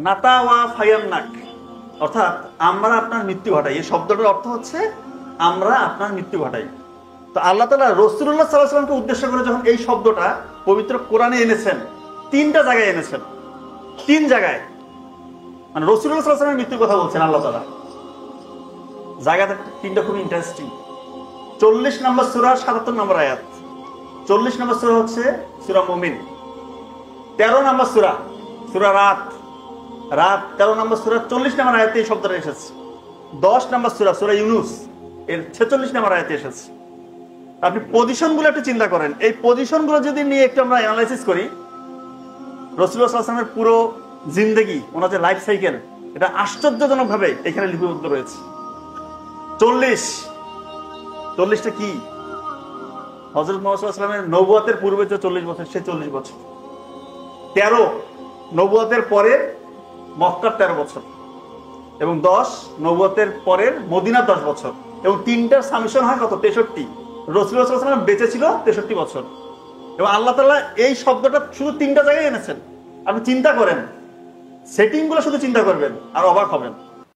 নাতা ওয়া ফায়ান্নাক, অর্থাৎ আমরা আপনার মৃত্যু ঘটাই। এই শব্দটার অর্থ হচ্ছে আমরা আপনার মৃত্যু ঘটাই। তো আল্লাহ তাআলা রাসূলুল্লাহ সাল্লাল্লাহু আলাইহি ওয়াসাল্লামকে উদ্দেশ্য করে যখন এই শব্দটা পবিত্র কোরআনে এনেছেন, তিনটা জায়গায় এনেছেন, তিন জায়গায় মানে রাসূলুল্লাহ সাল্লাল্লাহু আলাইহি ওয়াসাল্লামের মৃত্যুর কথা বলছেন আল্লাহ তাআলা। জায়গাটা তিনটা খুব ইন্টারেস্টিং। 40 নম্বর সূরা 77 নম্বর আয়াত। 40 নম্বর সূরা হচ্ছে সূরা মুমিন। 13 নম্বর সূরা সূরা রাত 13 নম্বর সূরা 40 নম্বর আয়াতে এই শব্দটা এসেছে। 10 নম্বর সূরা সূরা ইউনূস এর 46 নম্বর আয়াতে এসেছে। আপনি পজিশনগুলো একটু চিন্তা করেন, এই পজিশনগুলো যদি নিয়ে একটু আমরা অ্যানালাইসিস করি, রাসূলুল্লাহ সাল্লাল্লাহু আলাইহি ওয়াসাল্লামের পুরো জিন্দেগি, ওনার যে লাইফ সাইকেল, এটা আশ্চর্যজনকভাবে এখানে লিপিবদ্ধ রয়েছে। 40টা কি? হযরত মুহাম্মদ সাল্লাল্লাহু আলাইহি ওয়াসাল্লামের নবুয়তের পূর্বে যে 40 বছর, সে 40 বছর। 13 নবুয়তের পরের মক্কার 13 বছর, এবং 10 নবুয়তের পরের মদিনার 10 বছর, এবং তিনটার সামিশন হয় কত? 63। রাসূলুল্লাহ সাল্লাল্লাহু আলাইহি ওয়াসাল্লাম বেঁচে ছিল 63 বছর, এবং আল্লাহ তাআলা এই শব্দটা শুধু তিনটা জায়গায় এনেছেন। আপনি চিন্তা করেন, সেটিং গুলো শুধু চিন্তা করবেন আর অবাক হবেন।